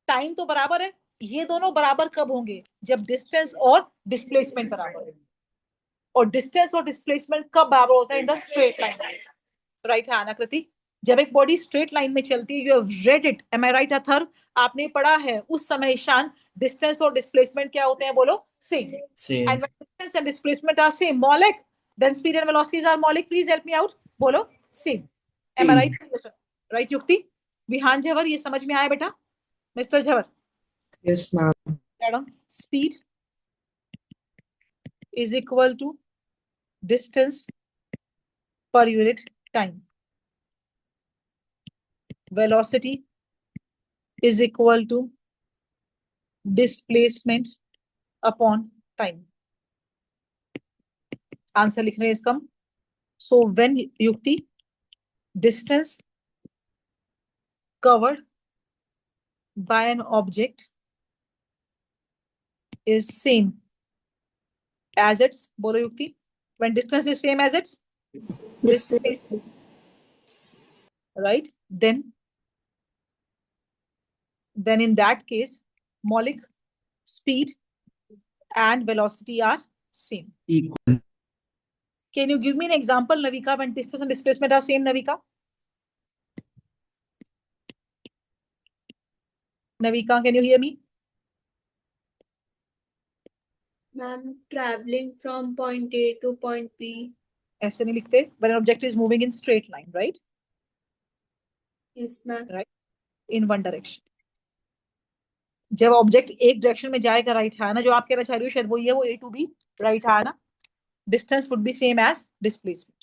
Time तो बराबर है, ये दोनों बराबर कब होंगे, जब डिस्टेंस और डिस्प्लेसमेंट बराबर है। और डिस्टेंस और डिस्प्लेसमेंट कब बराबर होता है, in the straight line. Right है आनाकृति, जब एक बॉडी स्ट्रेट लाइन में चलती है, you have read it, am I right Atharva? आपने पढ़ा है उस समय ईशान, डिस्टेंस और डिस्प्लेसमेंट क्या होते हैं, बोलो, same. And when distance and displacement are same, Maulik, then speed and velocities are Maulik. Please help me out, बोलो, same. Am I right? Right Yukti, Vihaan Jhawar, ये समझ में आया बेटा? Mister Jhawar? Yes, ma'am. Madam, speed is equal to distance per unit time, velocity is equal to displacement upon time. Answer लिख रहे हैं इसका। So when युक्ति, distance covered by an object is same as its, बोलो युक्ति, when distance is same as its displacement, right? Then in that case, Maulik, speed and velocity are same. Equal. Can you give me an example, Navika, when distance and displacement are same, Navika? Navika, can you hear me? Ma'am, traveling from point A to point B. ऐसे नहीं लिखते, when an object is moving in straight line, right? Yes, ma'am. Right? In one direction. जब object एक direction में जाएगा, right है ना, जो आप कहना चाह रही हो शायद वही है, वो A to B, राइट है ना, distance would be same as displacement.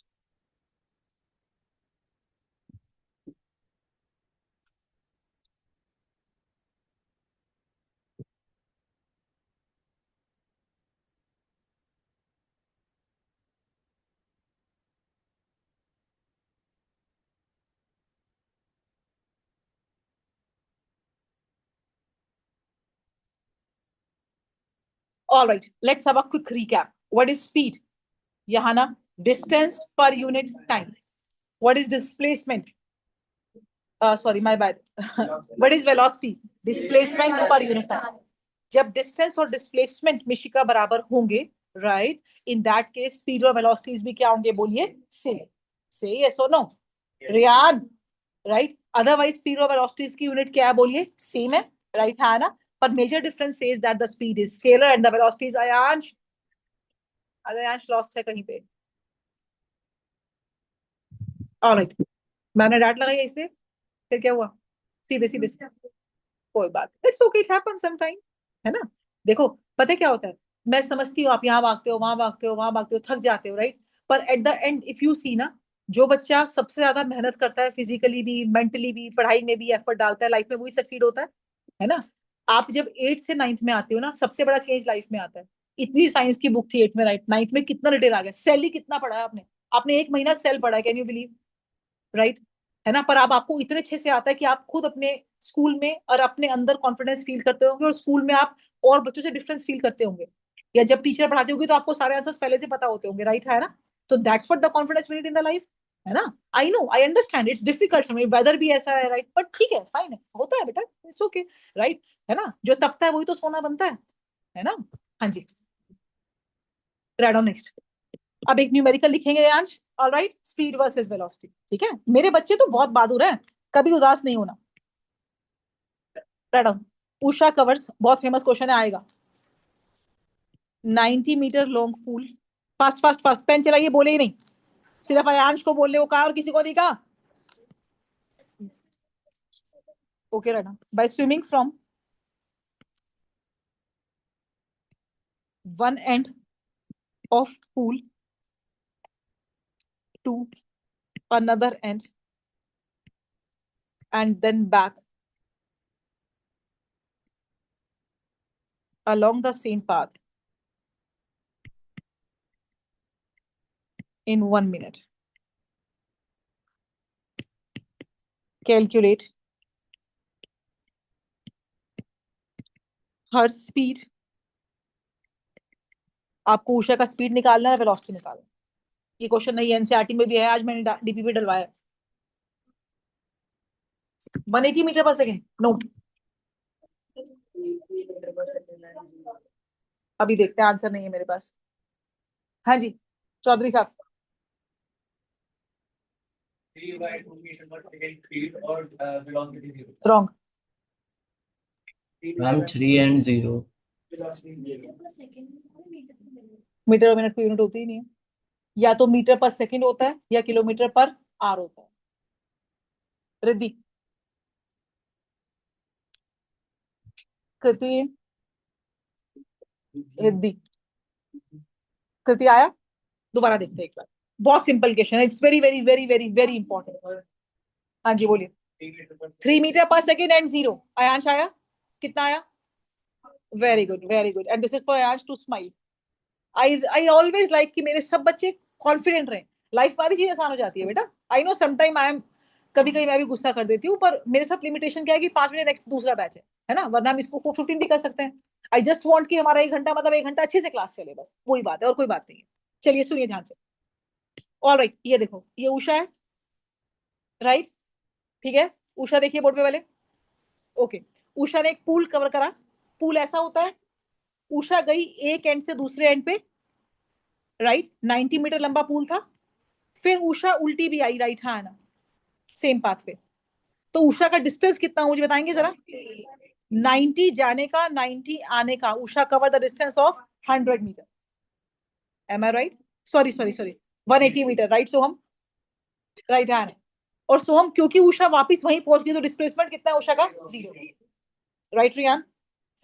All right, let's have a quick recap. What is speed? यहाँ ना, distance per unit time. What is displacement? Sorry, my bad. What is velocity? Displacement per unit time. जब distance और displacement Mishika बराबर होंगे, right? In that case, speed और velocities भी क्या होंगे, बोलिए, same. Say yes or no? Riyan, right? Otherwise, speed और velocities की unit क्या है, बोलिए, same है, right है ना? But major difference says that the speed is scalar and the velocity is Ayansh. Ayansh lost है कहीं पे. All right. मैंने डांट लगाई इसे, फिर क्या हुआ, सीधे सीधे से कोई बात, it's okay, it happens some time, है ना. देखो, पता है क्या होता है, मैं समझती हूँ आप यहाँ भागते हो, वहां भागते हो, वहां भागते हो, थक जाते हो, राइट. पर at the end if you see ना, जो बच्चा सबसे ज्यादा मेहनत करता है, फिजिकली भी, मेंटली भी, पढ़ाई में भी एफर्ट डालता है, लाइफ में वही सक्सीड होता है ना. आप जब 8th से 9th में आते हो ना, सबसे बड़ा चेंज लाइफ में आता है. इतनी साइंस की बुक थी 8th में, राइट, 9th में कितना डिटेल आ गया. सेल ही कितना पढ़ा है आपने, आपने 1 महीना सेल पढ़ा है, कैन यू बिलीव, राइट, है ना. पर अब आपको इतने अच्छे से आता है कि आप खुद अपने स्कूल में और अपने अंदर कॉन्फिडेंस फील करते होंगे, और स्कूल में आप और बच्चों से डिफरेंस फील करते होंगे, या जब टीचर पढ़ाते होंगे तो आपको सारे आंसर्स पहले से पता होते होंगे, राइट है ना. तो that's what the confidence we need in the life, है ना. I know, I understand, it's difficult, समय वेदर भी ऐसा है, राइट, बट ठीक है, फाइन है, होता है बेटा, इट्स ओके, राइट, है ना. जो तपता है वही तो सोना बनता है ना. हाँ जी, राइट ऑन, नेक्स्ट. अब एक न्यूमेरिकल लिखेंगे आज. ऑलराइट, स्पीड वर्सेस वेलोसिटी, ठीक है. मेरे बच्चे तो बहुत बहादुर हैं, कभी उदास नहीं होना. Right on. उषा कवर्स, बहुत फेमस क्वेश्चन है, आएगा. 90 metre long pool, fast fast fast, pen चलाइए, बोले ही नहीं, सिर्फ आयांश को बोलने को कहा और किसी को नहीं कहा. Okay, right on. By swimming from one end of pool to another end and then back along the same path in 1 minute. Calculate her speed. आपको उषा का स्पीड निकालना है, वेलोसिटी निकालना है. ये क्वेश्चन नहीं है, एनसीईआरटी में भी है, आज मैंने डीपी पे डलवाया. 180 मीटर पर सेकेंड, नो, अभी देखते हैं, आंसर नहीं है मेरे पास. हाँ जी, चौधरी साहब. रॉन्ग. Ma'am 3 and 0. मीटर और मिनट की यूनिट होती ही नहीं है, या तो मीटर पर सेकंड होता है या किलोमीटर पर आर होता है. रिद्धि, कृति, रिद्धि, कृति आया, दोबारा देखते हैं एक बार. बहुत सिंपल क्वेश्चन है, it's very very very very very important. हाँ जी, बोलिए. 3 metre per second and 0. Aayansh आया, कितना आया? Very good, very good. And this is for Aayansh to smile. I always like कि मेरे सब बच्चे कॉन्फिडेंट रहे, लाइफ में आधी चीज आसान हो जाती है बेटा. I know sometime I am, कभी कभी मैं भी गुस्सा कर देती हूँ, पर मेरे साथ लिमिटेशन क्या है कि 5 मिनट नेक्स्ट दूसरा बैच है ना, वरना हम इसको 4:15 भी कर सकते हैं. आई जस्ट वांट कि हमारा 1 घंटा, मतलब 1 घंटा अच्छे से क्लास चले, बस वही बात है, और कोई बात नहीं है. चलिए सुनिए ध्यान से. ऑलराइट, ये देखो, ये उषा है, राइट, ठीक है, उषा देखिए बोर्ड पे वाले, ओके, उषा ने एक पूल कवर करा, पूल ऐसा होता है, उषा गई एक एंड से दूसरे एंड पे, राइट, 90 मीटर लंबा पूल था, फिर उषा उल्टी भी आई, राइट, हाँ ना, सेम पाथ पे, तो उषा का डिस्टेंस कितना मुझे बताएंगे जरा? 90 जाने का, 90 आने का, Usha cover the distance of 100 metre, am I right? Sorry sorry sorry, 180 metre, right Soham, right hand, और सोहम क्योंकि उषा वापस वहीं पहुंच गई तो डिस्प्लेसमेंट कितना है उषा का? 0, राइट रियान?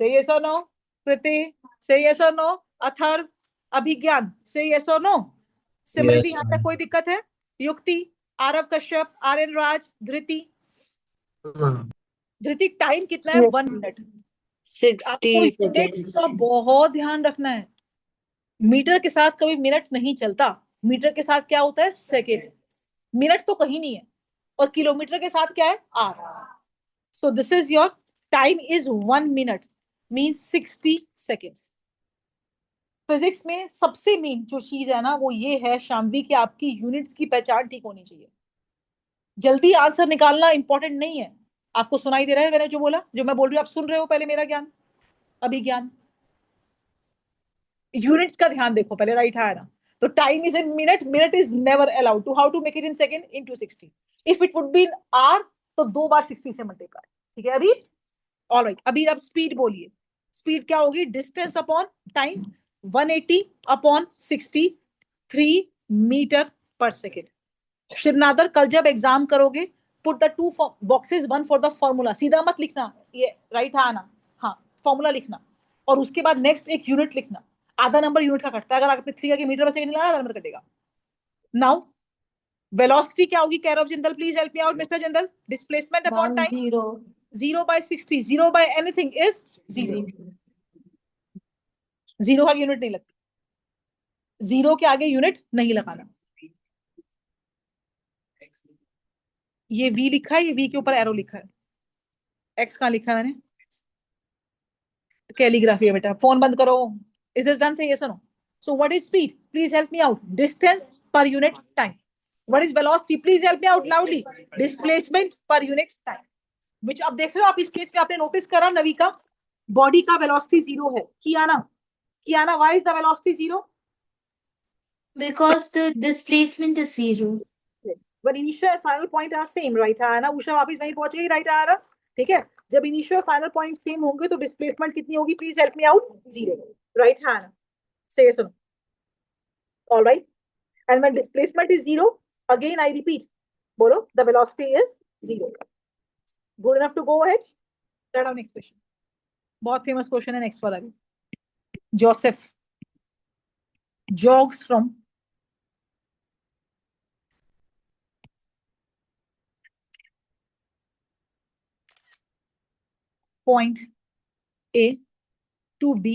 से यस और नो? कृति से यस और नो? अथर्व, अभिज्ञान से यस और नो? सिमृति, Yes, यहाँ तक कोई दिक्कत है? युक्ति, आरव कश्यप, आर्यन राज, धृति, ma'am. धृति टाइम कितना है? Yes, 1 minute. 60 आपको यूनिट्स seconds. का बहुत ध्यान रखना है, मीटर के साथ कभी मिनट नहीं चलता, मीटर के साथ क्या होता है? सेकेंड, मिनट तो कहीं नहीं है, और किलोमीटर के साथ क्या है? R, so this is your time is 1 minute means 60 seconds. फिजिक्स में सबसे मेन जो चीज है ना वो ये है शाम्वी कि आपकी यूनिट्स की पहचान ठीक होनी चाहिए, जल्दी आंसर निकालना इंपॉर्टेंट नहीं है। आपको सुनाई दे रहा है मैंने जो बोला, जो मैं बोल रही हूँ आप सुन रहे हो? पहले मेरा ज्ञान, अभी ज्ञान, यूनिट्स का ध्यान देखो पहले, राइट है ना? तो time is in minute, minute is never allowed to, how to make it in second? Into 60, if it would be in R तो 2 बार 60 से मल्टीप्लाई, ठीक है अभी? ऑलराइट, अभी अब स्पीड बोलिए, स्पीड क्या होगी? Distance upon time, 180 upon 60, 3 metre per second. Shivnadar कल जब एग्जाम करोगे put the 2 boxes, 1 for the formula, सीधा मत लिखना ये, राइट है ना? हाँ, फॉर्मूला लिखना, और उसके बाद नेक्स्ट एक यूनिट लिखना, आधा नंबर यूनिट का कटता है, अगर आपने लिखा कि मीटर पर सेकंड लगा, आधा नंबर कटेगा। नाउ वेलोसिटी क्या होगी? Care of Jindal, please help me out mister Jindal. Displacement upon time, 0. 0 by 60, 0 by anything is 0, 0 का यूनिट नहीं लगती, 0 के आगे यूनिट नहीं लगाना। ये v लिखा है, ये v के ऊपर एरो लिखा है, x कहाँ लिखा है मैंने? कैलीग्राफी है बेटा, फोन बंद करो। Is this done? Say yes और no? So what is speed? Please help me out. Distance per unit time. What is velocity? Please help me out loudly. Displacement per unit time. Which आप देख रहे हो, आप इस case पे आपने notice करा नवी का बॉडी का वेलोसिटी 0 है। Kiyana, Kiana, why is the velocity 0? Because the displacement is 0. When initial and final point are same, right है ना? उषा वापस वहीं पहुंच गई, राइट है ना? ठीक है, जब इनिशियल फाइनल पॉइंट सेम होंगे तो डिस्प्लेसमेंट कितनी होगी? Please help me out. 0, right है ना? से सुनो, all right, and when displacement is 0, again I repeat, बोलो the velocity is 0। Good enough to go ahead? Let's down next question, बहुत फेमस क्वेश्चन है नेक्स्ट वाला भी। Joseph jogs from point A to B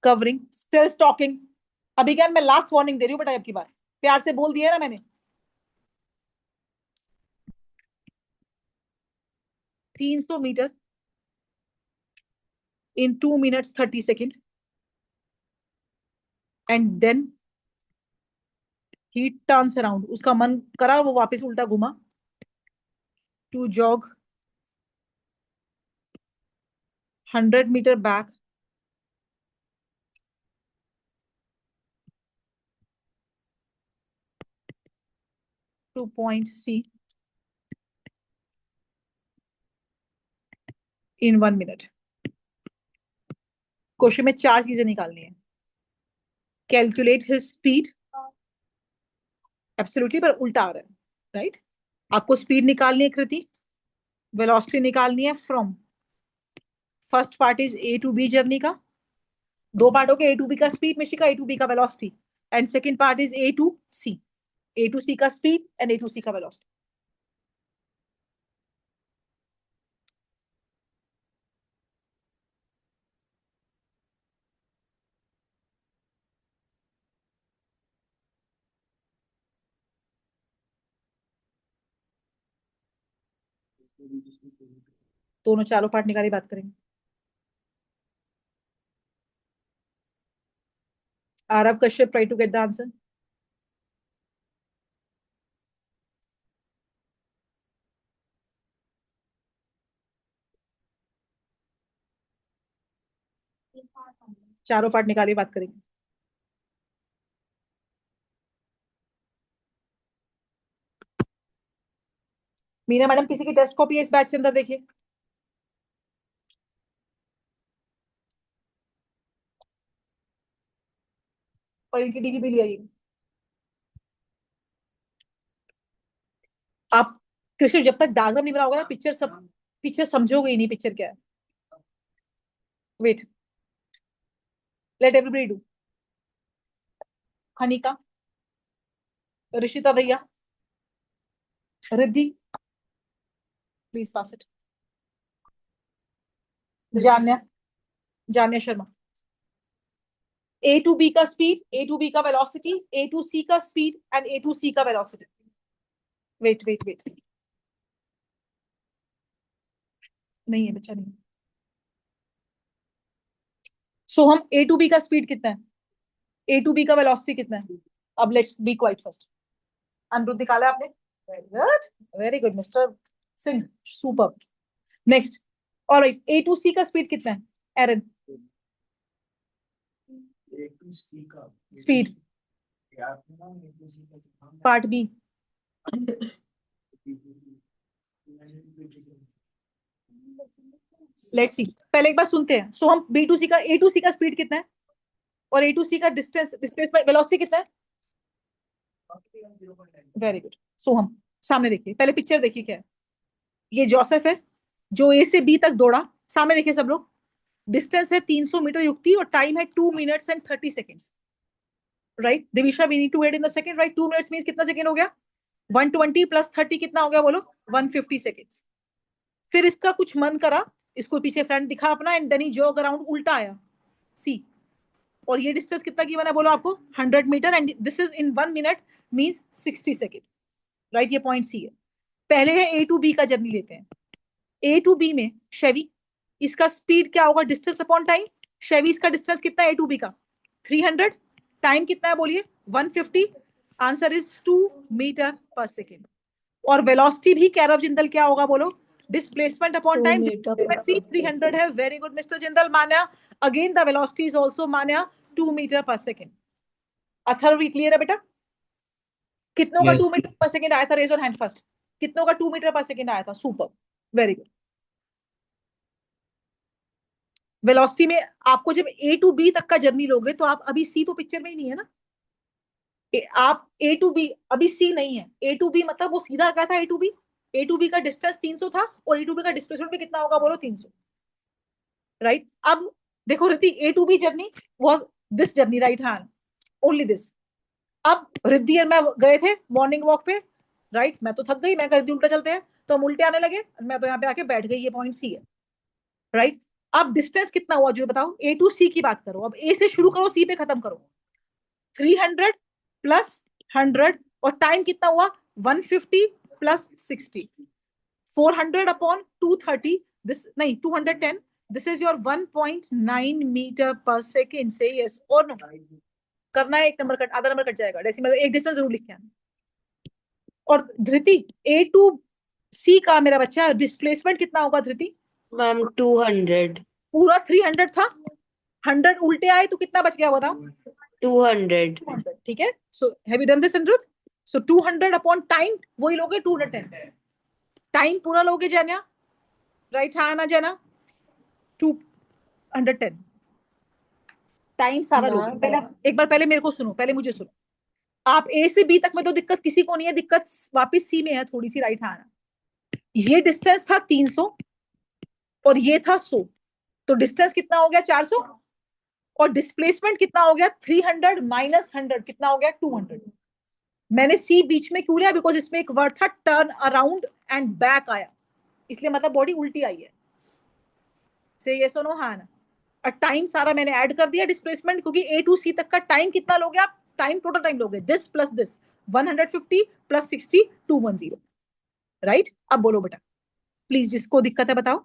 covering, still stalking। अभी क्या, मैं last warning दे रही हूँ बेटा, आपकी बात प्यार से बोल दिया है ना मैंने। 300 metre in 2 minutes 30 seconds, and then he turns around, उसका मन करा वो वापस उल्टा घुमा, to jog 100 meter back to point C in 1 minute। Question में 4 चीजें निकालनी है। कैलकुलेट हिज स्पीड, एब्सोल्युटली, पर उल्टा आ रहा है, राइट? आपको स्पीड निकालनी है कृति, वेलोसिटी निकालनी है from, first part is A to B journey का, 2 पार्ट हो गए, ए टू बी का speed Mishika, A to B का velocity, and second part is A to C, A to C का speed and A to C का velocity. दोनों चारों part निकाली बात करेंगे। Arav Kashyap, try to get the answer. चारों पार्ट निकालिए, बात करेंगे. मीना मैडम, किसी की टेस्ट कॉपी है इस बैच के अंदर? देखिए. और इनकी डीवी भी ले आइए. आप कृष्ण जब तक डायग्राम नहीं बनाओगे ना, पिक्चर समझोगे ही नहीं पिक्चर क्या है. Wait, let everybody do. Hanika, Rishita Daiya, Riddhi, please pass it. Janya, Janya Sharma. A to B का स्पीड, ए टू बी का वेलोसिटी, ए टू सी का speed and A to C का वेलोसिटी. वेट वेट वेट, नहीं है बच्चा, नहीं. सो हम ए टू बी का स्पीड कितना है, ए टू बी का वेलोसिटी कितना है. अब let's be quiet first. Aniruddh निकाला आपने? Very good, very good mister Singh, super. Next. Alright, A to C का स्पीड कितना है Aaron? Speed part B. Let's see, पहले एक बार सुनते हैं. सो हम बी टू सी का, ए टू सी का स्पीड कितना है और ए टू सी का डिस्टेंस, डिस्प्लेसमेंट, वेलोसिटी कितना है? Very good. सो हम सामने देखिए, पहले पिक्चर देखिए क्या है. ये जोसेफ है जो ए से बी तक दौड़ा. सामने देखिए सब लोग. डिस्टेंस है 300 मीटर युक्ति और टाइम है 2 minutes and 30 seconds. Right Divisha, we need to add in the second. Right, 2 minutes means कितना सेकंड हो गया? 120 प्लस 30 कितना हो गया बोलो? 150 सेकेंड्स. फिर इसका कुछ मन करा, इसको पीछे फ्रेंड दिखा अपना, and then he jog around, उल्टा आया सी. और ये डिस्टेंस कितना गिवन है बोलो आपको? 100 metre and this is in 1 minute means 60 second. Right, ये पॉइंट सी है. पहले है ए टू बी का जर्नी लेते हैं. ए टू बी में शेवी, इसका स्पीड क्या होगा? Distance upon time. शेवी इसका डिस्टेंस कितना है ए टू बी का? 300. टाइम कितना है बोलिए? 150. Answer is 2 metre per second. और वेलोसिटी भी कैरव जिंदल क्या होगा बोलो? Displacement upon 2 time. meter per 300 है. Very good mister Jindal. Manya, again the velocity is also Manya 2 metre per second. Atharva, clear है बेटा? कितनों का Yes. 2 मीटर पर सेकेंड आया था? Raise on hand first. कितनों का 2 मीटर पर सेकेंड आया था? Super, very good. वेलोसिटी में आपको जब ए टू बी तक का जर्नी लोगे तो आप अभी सी तो पिक्चर में ही नहीं है ना. आप ए टू बी, अभी सी नहीं है. ए टू बी मतलब वो सीधा क्या था? A to B, A to B का डिस्टेंस 300 था और ए टू बी का डिस्प्लेसमेंट भी कितना होगा बोलो? 300. राइट. अब देखो Riddhi, A to B journey was this journey, right hand, only this. अब रिद्धि और मैं गए थे मॉर्निंग वॉक पे. राइट, मैं तो थक गई, मैं कर उल्टा चलते हैं, तो हम उल्टे आने लगे, मैं तो यहाँ पे आके बैठ गई. ये पॉइंट सी है. राइट. अब डिस्टेंस कितना हुआ जो बताओ? ए टू सी की बात करो. अब ए से शुरू करो, सी पे खत्म करो. 300 प्लस 100 और टाइम कितना हुआ? 150 प्लस 60. 400 अपॉन 230, दिस नहीं 210, this is your 1.9 metre per second. से यस और नो करना है. एक नंबर कट, आधा नंबर कट जाएगा. डेसिमल एक डिस्टेंस जरूर लिख के आना. और धृति, ए टू सी का मेरा बच्चा डिस्प्लेसमेंट कितना होगा धृति? मैम 200. पूरा 300 था, 100 उल्टे आए तो कितना बच गया बताओ? 200. 200. ठीक है. So have you done this Aniruddh? So 200 upon time वही लोगे 210. टाइम पूरा लोगे जाना. राइट, हाँ ना जाना? 210 टाइम सारा लोगे. पहले एक बार पहले मेरे को सुनो, पहले मुझे सुनो. आप ए से बी तक में तो दिक्कत किसी को नहीं है, दिक्कत वापस सी में है थोड़ी सी. राइट, हाँ. ये डिस्टेंस था 300 और ये था 100, तो डिस्टेंस कितना हो गया? 400. और डिस्प्लेसमेंट कितना हो गया? 300 माइनस 100 कितना हो गया? 200. मैंने सी बीच में क्यों लिया? बिकॉज इसमें एक वर्ड था टर्न अराउंड एंड बैक आया, इसलिए मतलब बॉडी उल्टी आई है. से ये सुनो हाँ ना. और टाइम सारा मैंने ऐड कर दिया डिस्प्लेसमेंट, क्योंकि ए टू सी तक का टाइम कितना लोगे आप? टाइम, टोटल टाइम लोगे this plus this, 150 plus 60, 210. Right. अब बोलो बेटा प्लीज, जिसको दिक्कत है बताओ.